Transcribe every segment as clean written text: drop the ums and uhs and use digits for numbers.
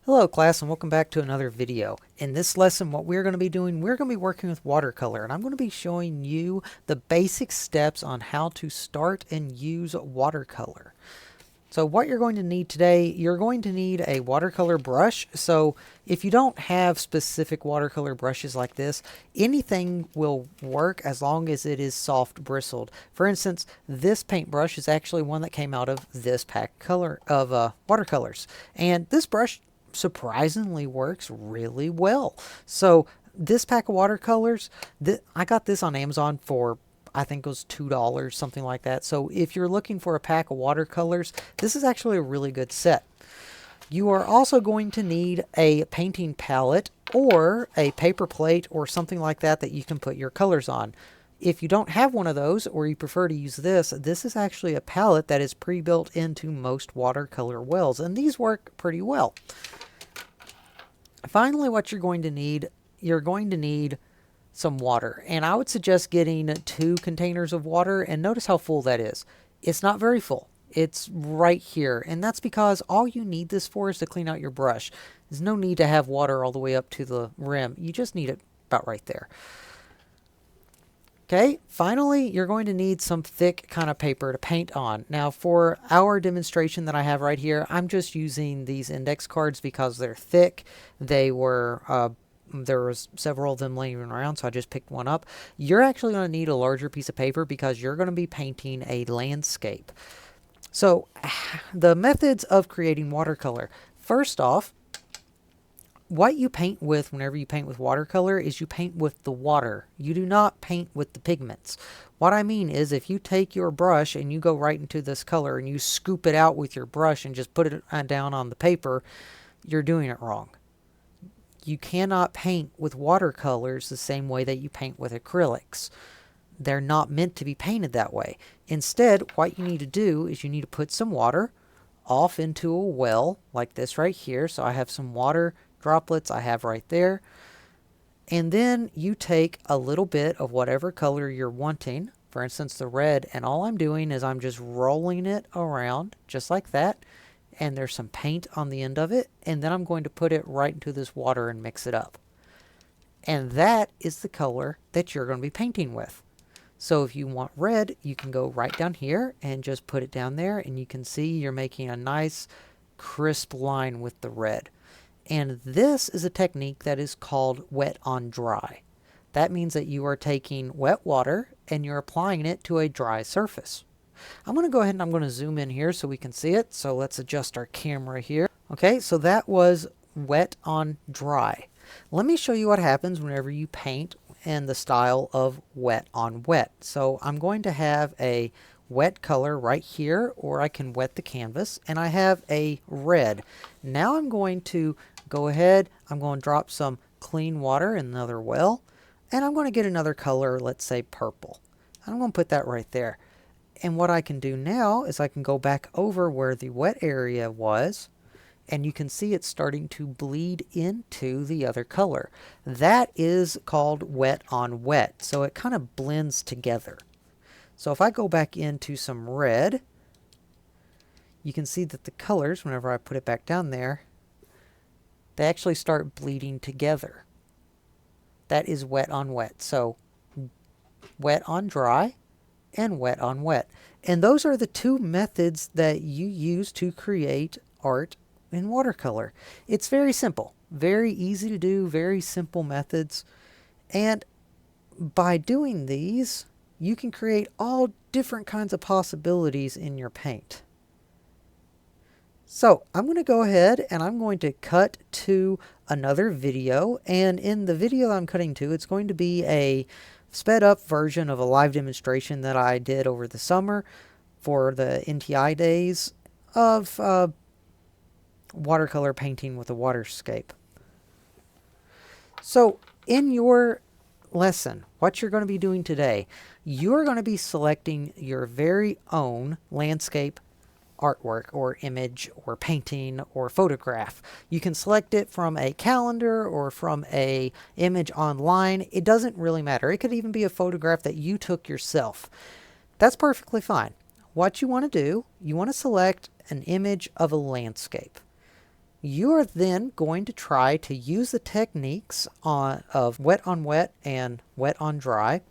Hello class, and welcome back to another video. In this lesson what we're going to be doing, we're going to be working with watercolor, and I'm going to be showing you the basic steps on how to start and use watercolor. So what you're going to need today, you're going to need a watercolor brush. So if you don't have specific watercolor brushes like this, anything will work as long as it is soft bristled. For instance, this paintbrush is actually one that came out of this pack of watercolors. And this brush surprisingly works really well. So this pack of watercolors, I got this on Amazon for I think it was $2, something like that. So if you're looking for a pack of watercolors, this is actually a really good set. You are also going to need a painting palette or a paper plate or something like that that you can put your colors on. If you don't have one of those, or you prefer to use this is actually a palette that is pre-built into most watercolor wells, and these work pretty well. Finally, what you're going to need some water, and I would suggest getting 2 containers of water, and notice how full that is. It's not very full. It's right here, and that's because all you need this for is to clean out your brush. There's no need to have water all the way up to the rim. You just need it about right there. Okay, finally, you're going to need some thick kind of paper to paint on. Now, for our demonstration that I have right here, I'm just using these index cards because they're thick. There was several of them laying around, so I just picked one up. You're actually going to need a larger piece of paper because you're going to be painting a landscape. So, the methods of creating watercolor. First off, what you paint with whenever you paint with watercolor is you paint with the water. You do not paint with the pigments. What I mean is, if you take your brush and you go right into this color and you scoop it out with your brush and just put it down on the paper, you're doing it wrong. You cannot paint with watercolors the same way that you paint with acrylics. They're not meant to be painted that way. Instead, what you need to do is you need to put some water off into a well like this right here. So I have some water droplets I have right there. And then you take a little bit of whatever color you're wanting, for instance the red, and all I'm doing is I'm just rolling it around just like that, and there's some paint on the end of it, and then I'm going to put it right into this water and mix it up. And that is the color that you're going to be painting with. So if you want red, you can go right down here and just put it down there, and you can see you're making a nice crisp line with the red. And this is a technique that is called wet on dry. That means that you are taking wet water and you're applying it to a dry surface. I'm going to go ahead and I'm going to zoom in here so we can see it. So let's adjust our camera here. Okay, so that was wet on dry. Let me show you what happens whenever you paint in the style of wet on wet. So I'm going to have a wet color right here, or I can wet the canvas, and I have a red. Now I'm going to go ahead, I'm going to drop some clean water in another well, and I'm going to get another color, let's say purple. I'm going to put that right there. And what I can do now is I can go back over where the wet area was, and you can see it's starting to bleed into the other color. That is called wet on wet, so it kind of blends together. So if I go back into some red, you can see that the colors, whenever I put it back down there, they actually start bleeding together. That is wet on wet. So wet on dry and wet on wet. And those are the 2 methods that you use to create art in watercolor. It's very simple, very easy to do, very simple methods. And by doing these, you can create all different kinds of possibilities in your paint. So I'm going to go ahead and I'm going to cut to another video, and in the video I'm cutting to, it's going to be a sped up version of a live demonstration that I did over the summer for the NTI days of watercolor painting with a waterscape. So in your lesson, what you're going to be doing today, you're going to be selecting your very own landscape artwork or image or painting or photograph. You can select it from a calendar or from a image online. It doesn't really matter. It could even be a photograph that you took yourself. That's perfectly fine. What you want to do, you want to select an image of a landscape. You are then going to try to use the techniques of wet on wet and wet on dry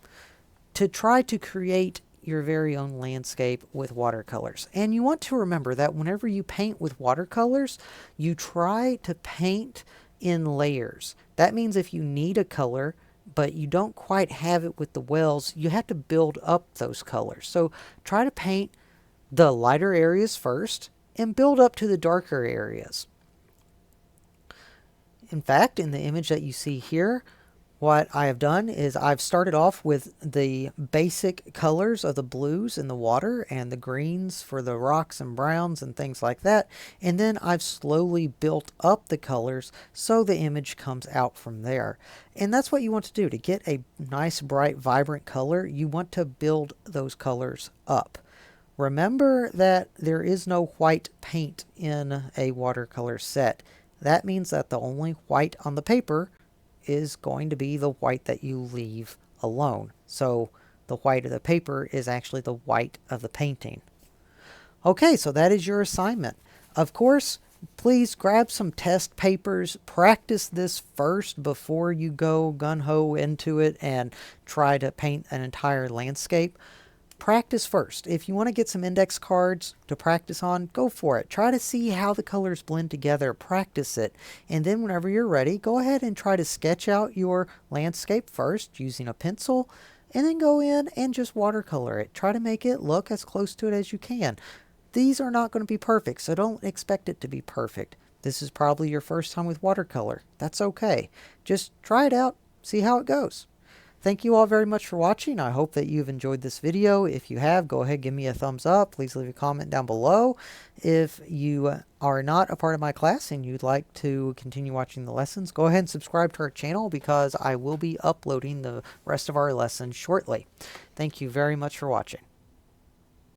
to try to create your very own landscape with watercolors. And you want to remember that whenever you paint with watercolors, you try to paint in layers. That means if you need a color, but you don't quite have it with the wells, you have to build up those colors. So try to paint the lighter areas first and build up to the darker areas. In fact, in the image that you see here, what I have done is I've started off with the basic colors of the blues in the water and the greens for the rocks and browns and things like that. And then I've slowly built up the colors so the image comes out from there. And that's what you want to do. To get a nice, bright, vibrant color, you want to build those colors up. Remember that there is no white paint in a watercolor set. That means that the only white on the paper is going to be the white that you leave alone. So the white of the paper is actually the white of the painting. Okay, so that is your assignment. Of course, please grab some test papers, practice this first before you go gung-ho into it and try to paint an entire landscape. Practice first. If you want to get some index cards to practice on, go for it. Try to see how the colors blend together. Practice it. And then whenever you're ready, go ahead and try to sketch out your landscape first using a pencil. And then go in and just watercolor it. Try to make it look as close to it as you can. These are not going to be perfect, so don't expect it to be perfect. This is probably your first time with watercolor. That's okay. Just try it out. See how it goes. Thank you all very much for watching. I hope that you've enjoyed this video. If you have, go ahead, give me a thumbs up. Please leave a comment down below. If you are not a part of my class and you'd like to continue watching the lessons, go ahead and subscribe to our channel because I will be uploading the rest of our lessons shortly. Thank you very much for watching.